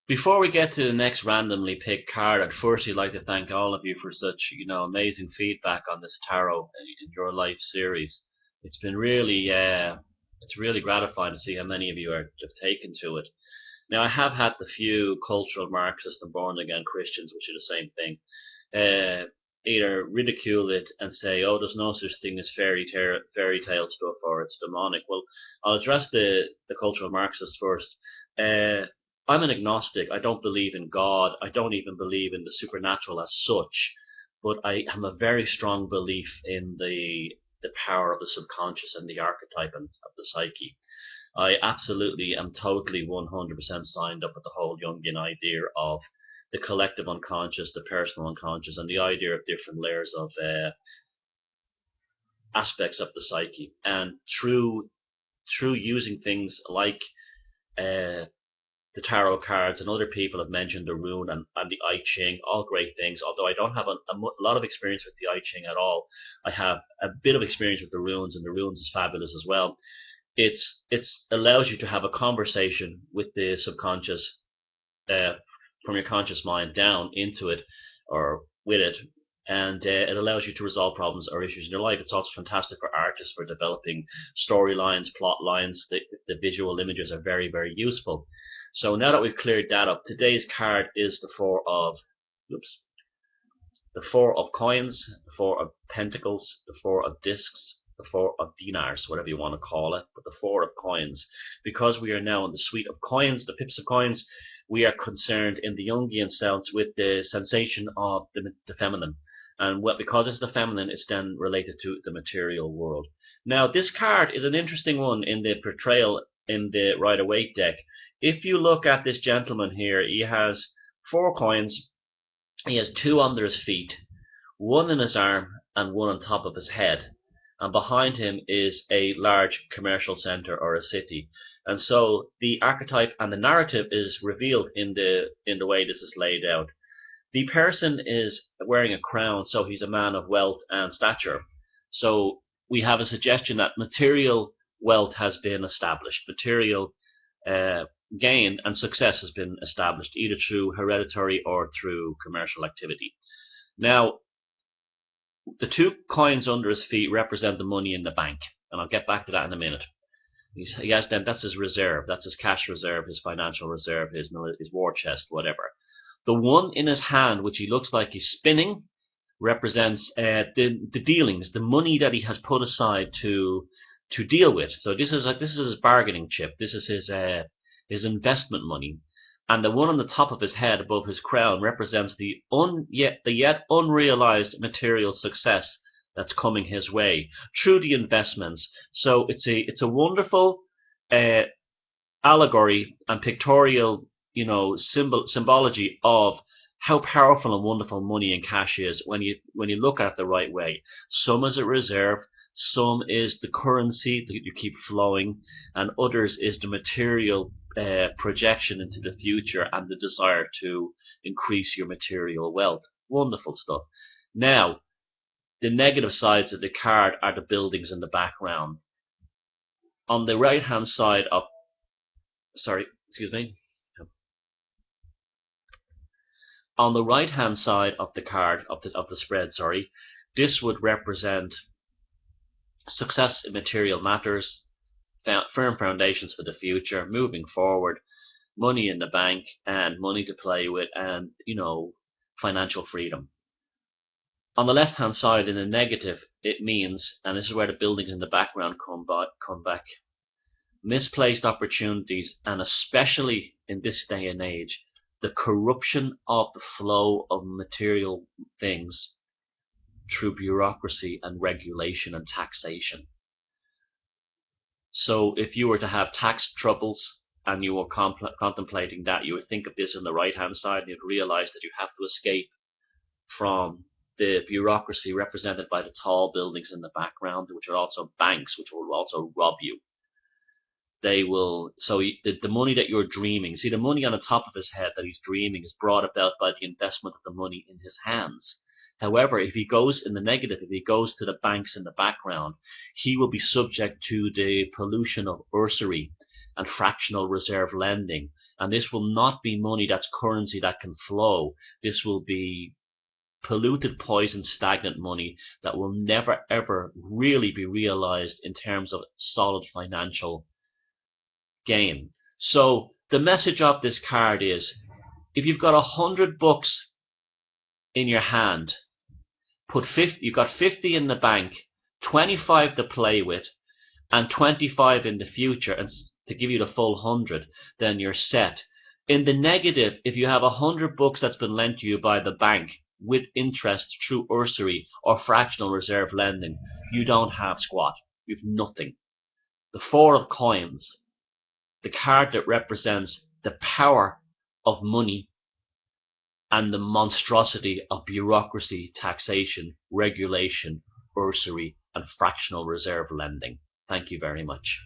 Before we get to the next randomly picked card, I'd firstly like to thank all of you for such, amazing feedback on this tarot in your life series. It's been it's really gratifying to see how many of you have taken to it. Now, I have had the few cultural Marxist and born again Christians, which are the same thing, either ridicule it and say, "Oh, there's no such thing as fairy tale stuff, or it's demonic." Well, I'll address the cultural Marxist first. Uh, I'm an agnostic. I don't believe in God. I don't even believe in the supernatural as such. But I have a very strong belief in the power of the subconscious and the archetype of the psyche. I absolutely am totally 100% signed up with the whole Jungian idea of the collective unconscious, the personal unconscious, and the idea of different layers of aspects of the psyche. And through using things like the tarot cards, and other people have mentioned the rune and the I Ching, all great things. Although I don't have a lot of experience with the I Ching at all, I have a bit of experience with the runes, and the runes is fabulous as well. It's allows you to have a conversation with the subconscious, from your conscious mind down into it, or with it, and it allows you to resolve problems or issues in your life. It's also fantastic for artists for developing storylines, plot lines. The visual images are very, very useful. So now that we've cleared that up, today's card is the four of coins, the four of pentacles, the four of discs, the four of dinars, whatever you want to call it, but the four of coins. Because we are now in the suite of coins, the pips of coins, we are concerned in the Jungian sense with the sensation of the feminine. And because it's the feminine, it's then related to the material world. Now, this card is an interesting one in the portrayal in the Rider-Waite deck. If you look at this gentleman here, he has four coins. He has two under his feet, one in his arm, and one on top of his head. And behind him is a large commercial center or a city. And so the archetype and the narrative is revealed in the way this is laid out. The person is wearing a crown, so he's a man of wealth and stature. So we have a suggestion that material wealth has been established. Material gain and success has been established, either through hereditary or through commercial activity. Now, the two coins under his feet represent the money in the bank, and I'll get back to that in a minute. He has them. That's his reserve. That's his cash reserve, his financial reserve, his war chest, whatever. The one in his hand, which he looks like he's spinning, represents the dealings, the money that he has put aside to deal with. So this is his bargaining chip. This is his investment money. And the one on the top of his head above his crown represents the yet unrealized material success that's coming his way through the investments. So it's a wonderful allegory and pictorial, symbology of how powerful and wonderful money and cash is when you look at it the right way. Some is a reserve, some is the currency that you keep flowing, and others is the material projection into the future and the desire to increase your material wealth. Wonderful stuff. Now, the negative sides of the card are the buildings in the background. On the right hand side of, on the right hand side of the card of the spread, this would represent success in material matters, firm foundations for the future, moving forward, money in the bank, and money to play with, and financial freedom. On the left hand side, in the negative, it means, and this is where the buildings in the background come back, misplaced opportunities, and especially in this day and age, the corruption of the flow of material things through bureaucracy and regulation and taxation. So if you were to have tax troubles and you were contemplating that, you would think of this on the right hand side, and you'd realize that you have to escape from the bureaucracy represented by the tall buildings in the background, which are also banks, which will also rob you. They will, so the money that you're dreaming, see, the money on the top of his head that he's dreaming is brought about by the investment of the money in his hands. However, if he goes in the negative, if he goes to the banks in the background, he will be subject to the pollution of usury and fractional reserve lending. And this will not be money that's currency that can flow. This will be polluted, poisoned, stagnant money that will never ever really be realized in terms of solid financial gain. So the message of this card is, if you've got 100 books in your hand, put 50, you've got 50 in the bank, 25 to play with, and 25 in the future, and to give you the full 100, then you're set. In the negative, if you have 100 books that's been lent to you by the bank with interest through usury or fractional reserve lending, you don't have squat. You've nothing. The Four of Coins, the card that represents the power of money and the monstrosity of bureaucracy, taxation, regulation, usury, and fractional reserve lending. Thank you very much.